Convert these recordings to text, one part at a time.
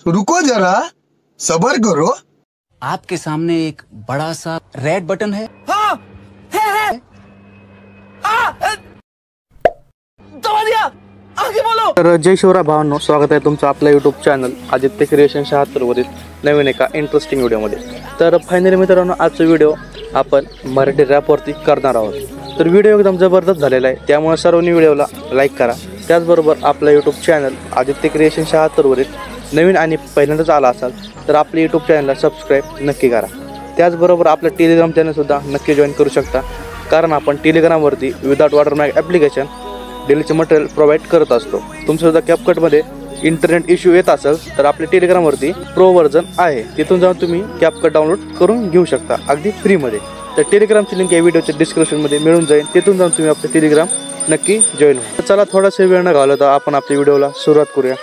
रुको जरा, सबर करो। आपके सामने एक बड़ा सा रेड बटन है। हाँ, है। दबा दिया, आगे बोलो। तर जय शिवराय भावांनो, स्वागत आहे तुमचं आपल्या यूट्यूब चॅनल आदित्य क्रिएशन 76 वरील नवीन एका इंटरेस्टिंग व्हिडिओमध्ये। तर फायनली मित्रांनो, आजचा व्हिडिओ आपण मराठी रॅपवरती करणार आहोत। तर व्हिडिओ एकदम जबरदस्त झालेला आहे, त्यामुळे सर्वांनी व्हिडिओला लाईक करा। त्याचबरोबर आपलं यूट्यूब चॅनल आदित्य क्रिएशन 76 वरील नवीन आणि पहिल्यांदाच आला असाल तर आपल्या यूट्यूब चॅनलला सबस्क्राईब नक्की करा। त्याचबरोबर आपलं टेलिग्राम चॅनलसुद्धा नक्की जॉईन करू शकता, कारण आपण टेलिग्रामवरती विदाउट वॉटरमार्क ॲप्लिकेशन डेलीचे मटेरियल प्रोव्हाइड करत असतो। तुमच्यासुद्धा कॅपकटमध्ये इंटरनेट इश्यू येत असेल तर आपल्या टेलिग्रामवरती प्रो व्हर्जन आहे, तिथून जाऊन तुम्ही कॅपकट डाउनलोड करून घेऊ शकता अगदी फ्रीमध्ये। तर टेलिग्रामची लिंक या व्हिडिओच्या डिस्क्रिप्शनमध्ये मिळून जाईल, तिथून जाऊन तुम्ही आपलं टेलिग्राम नक्की जॉईन व्हा। तर चला, थोडासा वेळ न घालवता आपण आपल्या व्हिडिओला सुरुवात करूया।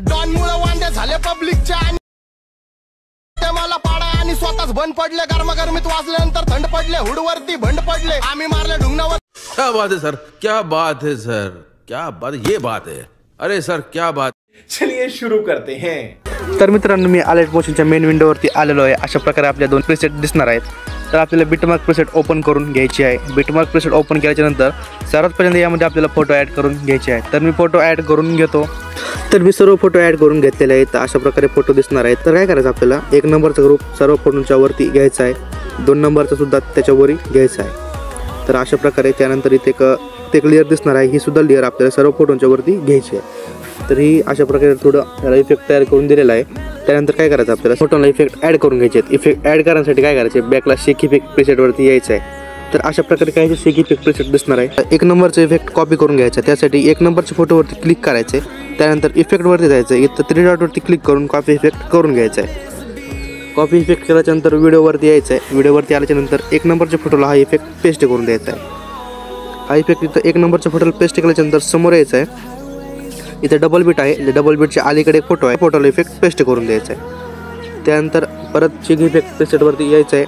डॉन मुळे वांदे झाले पब्लिकच्या, मला पाडा आणि स्वतःच बंद पडले। गरमागरमीत वाजल्यानंतर थंड पडले, हुडवरती भंड पडले, आम्ही मारले ढुंगणावर। क्या बात है सर, क्या बात है सर, क्या बात, ये बात है। अरे सर क्या बात। चलिए शुरू करते हैं। तर मित्रांनो, मी अलर्ट मोशनच्या मेन विंडोवरती आलेलो आहे। अशा प्रकारे आपल्या दोन प्रीसेट दिसणार आहेत। तर आपल्याला बिटमार्क प्रीसेट ओपन करून घ्यायची आहे। बिटमार्क प्रीसेट ओपन केल्याच्या नंतर सर्वात पहिल्यांदा यामध्ये आपल्याला फोटो ॲड करून घ्यायचे आहेत। तर मी फोटो ॲड करून घेतो। तर मी सर्व फोटो ॲड करून घेतलेले आहेत। अशा प्रकारे फोटो दिसणार आहेत। तर काय करायचं, आपल्याला 1 नंबरचा ग्रुप सर्व फोटोंच्या वरती घ्यायचा आहे, 2 नंबरचा सुद्धा त्याच्यावरही घ्यायचा आहे। तर अशा प्रकारे त्यानंतर इथे ते क्लिअर दिसणार आहे, ही सुद्धा लेअर आपल्याला सर्व फोटोंच्या वरती घ्यायची आहे। तर ही अशा प्रकारे थोडं याला इफेक्ट तयार करून दिलेला आहे। त्यानंतर काय करायचं, आपल्याला फोटोला इफेक्ट ॲड करून घ्यायचे आहेत। इफेक्ट ॲड करण्यासाठी काय करायचे, बॅकला शेक इफेक्ट प्रीसेटवरती यायचं आहे। तर अशा प्रकारे काय शेक इफेक्ट प्रीसेट दिसणार आहे। 1 नंबरचा इफेक्ट कॉपी करून घ्यायचा, त्यासाठी 1 नंबरच्या फोटोवरती क्लिक करायचे, त्यानंतर इफेक्टवरती जायचं, इथं 3 डॉटवरती क्लिक करून कॉपी इफेक्ट करून घ्यायचा आहे। कॉपी इफेक्ट केल्याच्यानंतर व्हिडिओवरती यायचं आहे। व्हिडिओवरती आल्याच्यानंतर 1 नंबरच्या फोटोला हा इफेक्ट पेस्ट करून द्यायचा आहे। हा इफेक्ट इथं 1 नंबरच्या फोटोला पेस्ट केल्याच्यानंतर समोर यायचं आहे, इथे डबल बीट आहे, डबल बीटच्या अलीकडे एक फोटो आहे, फोटोला इफेक्ट पेस्ट करून द्यायचा आहे। त्यानंतर परत शेक इफेक्ट प्रीसेटवरती यायचं आहे।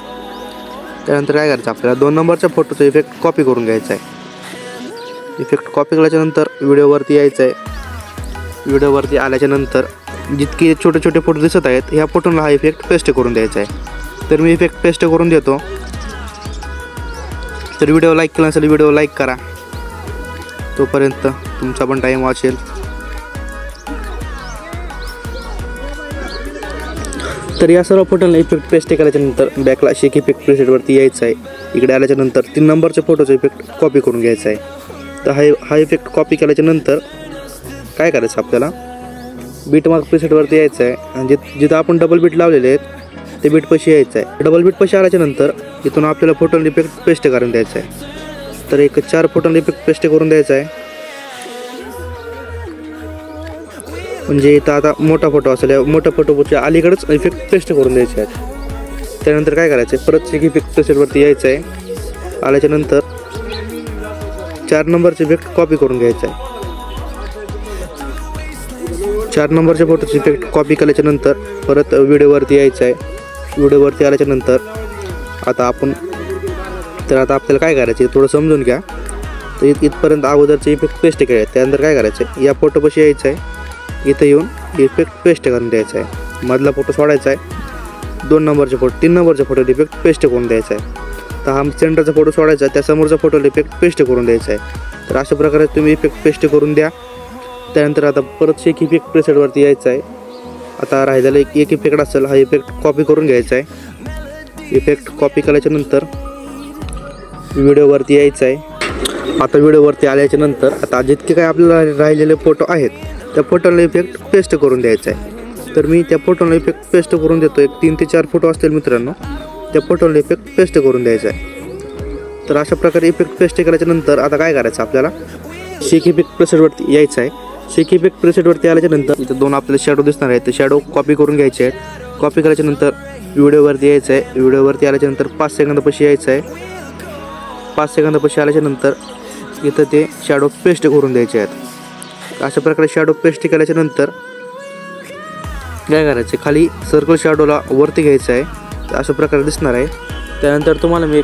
त्यानंतर काय करायचं, आपल्याला 2 नंबरच्या फोटोचा इफेक्ट कॉपी करून घ्यायचा आहे। इफेक्ट कॉपी केल्याच्यानंतर व्हिडिओवरती यायचं आहे। व्हिडिओवरती आल्याच्यानंतर जितके छोटे छोटे फोटो दिसत आहेत, ह्या फोटोला हा इफेक्ट पेस्ट करून द्यायचा आहे। तर मी इफेक्ट पेस्ट करून देतो। तर व्हिडिओ लाईक केला नसेल, व्हिडिओ लाईक करा, तोपर्यंत तुमचा पण टाईम वाचेल। तर या सर्व फोटोला इफेक्ट पेस्ट केल्याच्यानंतर बॅकला शेक इफेक्ट प्रीसेटवरती यायचं आहे। इकडे आल्याच्यानंतर 3 नंबरच्या फोटोचा इफेक्ट कॉपी करून घ्यायचा आहे। तर हा इफेक्ट कॉपी केल्याच्यानंतर काय करायचं, आपल्याला बीटमार्क प्रीसेटवरती यायचं आहे आणि जिथं आपण डबल बीट लावलेले आहेत ते बीटपाशी यायचं आहे। डबल बीटपाशी आल्याच्यानंतर इथून आपल्याला फोटोला इफेक्ट पेस्ट करून द्यायचा आहे। तर एक 4 फोटोला इफेक्ट पेस्ट करून द्यायचा आहे। म्हणजे इथं आता मोठा फोटो असेल, मोठ्या फोटोच्या अलीकडेच इफेक्ट पेस्ट करून द्यायचे आहेत। त्यानंतर काय करायचं आहे, परत शेक इफेक्ट प्रीसेटवरती यायचं आहे। आल्याच्यानंतर 4 नंबरचे इफेक्ट कॉपी करून घ्यायचं आहे। 4 नंबरच्या फोटोचे इफेक्ट कॉपी केल्याच्यानंतर परत व्हिडिओवरती यायचं आहे। व्हिडिओवरती आल्याच्यानंतर आता आपल्याला काय करायचं आहे, थोडं समजून घ्या। तर इथपर्यंत अगोदरचे इफेक्ट पेस्ट केले, त्यानंतर काय करायचं आहे, या फोटोपाशी यायचं आहे, इथं येऊन इफेक्ट पेस्ट करून द्यायचा आहे। मधला फोटो सोडायचा आहे, 2 नंबरचे फोटो 3 नंबरच्या फोटोला इफेक्ट पेस्ट करून द्यायचा आहे। तर हा सेंटरचा फोटो सोडायचा आहे, त्या समोरचा फोटोला इफेक्ट पेस्ट करून द्यायचा आहे। तर अशा प्रकारे तुम्ही इफेक्ट पेस्ट करून द्या। त्यानंतर आता परत शेक इफेक्ट प्रीसेटवरती यायचं आहे। आता राहिलेला एक इफेक्ट असेल, हा इफेक्ट कॉपी करून घ्यायचा आहे। इफेक्ट कॉपी केल्याच्यानंतर व्हिडिओवरती यायचं आहे। आता व्हिडिओवरती आल्याच्यानंतर आता जितके काय आपल्याला राहिलेले फोटो आहेत त्या फोटोला इफेक्ट पेस्ट करून द्यायचा आहे। तर मी त्या फोटोला इफेक्ट पेस्ट करून देतो। एक 3 ते 4 फोटो असतील मित्रांनो, त्या फोटोला इफेक्ट पेस्ट करून द्यायचा आहे। तर अशा प्रकारे इफेक्ट पेस्ट केल्याच्यानंतर आता काय करायचं, आपल्याला शेक इफेक्ट प्रीसेटवरती यायचं आहे। शेक इफेक्ट प्रीसेटवरती आल्याच्यानंतर इथं 2 आपल्याला शॅडो दिसणार आहेत, ते शॅडो कॉपी करून घ्यायचे आहेत। कॉपी केल्याच्यानंतर व्हिडिओवरती यायचं आहे। व्हिडिओवरती आल्याच्यानंतर 5 सेकंदापाशी यायचं आहे। 5 सेकंदापाशी आल्याच्यानंतर इथं ते शॅडो पेस्ट करून द्यायचे आहेत। अशा प्रकारे शॅडो पेस्ट केल्याच्यानंतर काय करायचं खाली सर्कल शॅडोला वरती घ्यायचं आहे, तर अशा प्रकारे दिसणार आहे. त्यानंतर तुम्हाला मी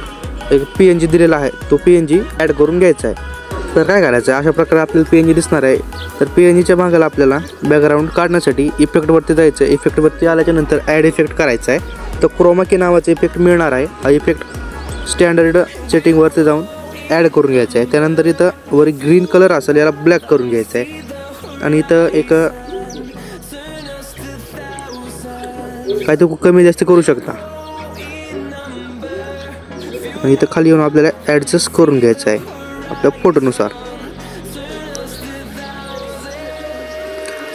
एक PNG दिलेला आहे, तो PNG ॲड करून घ्यायचा आहे. तर काय करायचं आहे, अशा प्रकारे आपल्याला PNG दिसणार आहे. तर PNGच्या मागाला आपल्याला बॅकग्राऊंड काढण्यासाठी इफेक्टवरती जायचं आहे. इफेक्टवरती आल्याच्यानंतर ॲड इफेक्ट करायचा आहे. तर क्रोमा की नावाचा इफेक्ट मिळणार आहे. हा इफेक्ट स्टँडर्ड सेटिंगवरती जाऊन ॲड करून घ्यायचा आहे. त्यानंतर इथं वर ग्रीन कलर असेल, याला ब्लॅक करून घ्यायचं आहे. आणि इथं एक काय तो कमी जास्त करू शकता. आणि इथं खाली येऊन आपल्याला ॲडजस्ट करून घ्यायचं आहे आपल्या फोटोनुसार.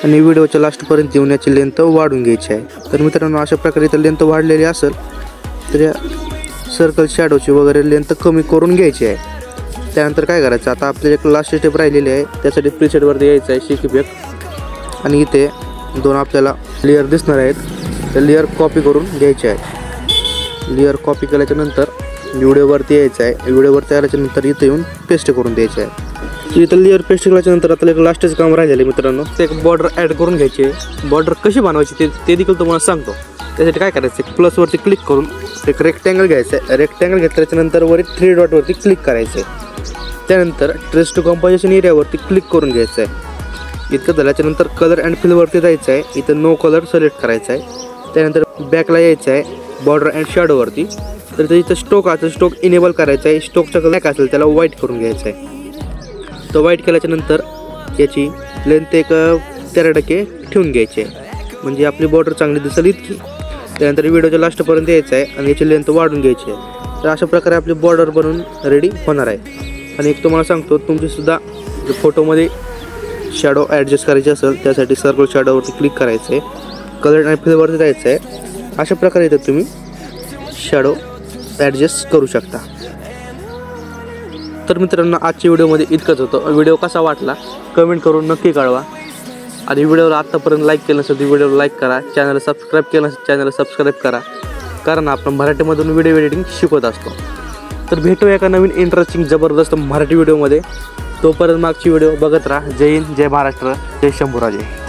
आणि व्हिडिओच्या लास्टपर्यंत येऊन याची लेंथ वाढून घ्यायची आहे. तर मित्रांनो अशा प्रकारे इथं लेंथ वाढलेली असेल तर या सर्कल शॅडोची वगैरे लेंथ कमी करून घ्यायची आहे. त्यानंतर काय करायचं, आता आपल्याला एक लास्ट स्टेप राहिलेली आहे. त्यासाठी प्रीसेटवरती यायचं आहे, शिक इफेक्ट. आणि इथे दोन आपल्याला लेअर दिसणार आहेत, तर लेअर कॉपी करून घ्यायचे आहे. लेअर कॉपी केल्याच्यानंतर व्हिडिओवरती यायचं आहे. व्हिडिओवरती आल्याच्यानंतर इथं येऊन पेस्ट करून द्यायचं आहे. इथं लेअर पेस्ट केल्याच्यानंतर आता एक लास्टच काम राहिलेलं आहे मित्रांनो, ते एक बॉर्डर ॲड करून घ्यायची आहे. बॉर्डर कशी बनवायची ते देखील तुम्हाला सांगतो. त्यासाठी काय करायचं, प्लसवरती क्लिक करून एक रेक्टँगल घ्यायचं आहे. रेक्टँगल घेतल्याच्यानंतर वर 3 डॉटवरती क्लिक करायचं आहे. त्यानंतर ट्रेस टू कंपोजिशन एरियावरती क्लिक करून घ्यायचं आहे. इतकं झाल्याच्यानंतर कलर अँड फिलवरती जायचं आहे. इथं नो कलर सिलेक्ट करायचं आहे. त्यानंतर बॅकला यायचं आहे बॉर्डर अँड शॅडोवरती. तर इथं स्टोक असेल, स्टोक इनेबल करायचा आहे. स्टोकचा कलर ब्लॅक असेल त्याला व्हाईट करून घ्यायचा आहे. तो व्हाईट केल्याच्यानंतर याची लेंथ एक 13% ठेवून घ्यायची आहे, म्हणजे आपली बॉर्डर चांगली दिसेल इतकी. त्यानंतर व्हिडिओच्या लास्टपर्यंत यायचं आहे आणि याची लेंथ वाढून घ्यायची आहे. तर अशा प्रकारे आपली बॉर्डर बनवून रेडी होणार आहे. आणि एक तुम्हाला सांगतो, तुमचीसुद्धा फोटोमध्ये शॅडो ॲडजस्ट करायची असेल त्यासाठी सर्कल शॅडोवरती क्लिक करायचं आहे. कलर आणि फिलवरती जायचं आहे. अशा प्रकारे इथं तुम्ही शॅडो ॲडजस्ट करू शकता. तर मित्रांनो आजच्या व्हिडिओमध्ये इतकंच होतं. व्हिडिओ कसा वाटला कमेंट करून नक्की कळवा. आणि व्हिडिओला आत्तापर्यंत लाईक केलं नसेल तर व्हिडिओला लाईक करा. चॅनलला सबस्क्राईब केलं नसेल चॅनलला सबस्क्राईब करा, कारण आपण मराठीमधून व्हिडिओ एडिटिंग शिकवत असतो. तर भेटूया एका नवीन इंटरेस्टिंग जबरदस्त मराठी व्हिडिओमध्ये. तोपर्यंत मागची व्हिडिओ बघत राहा. जय हिंद, जय महाराष्ट्र, जय शंभूराजे.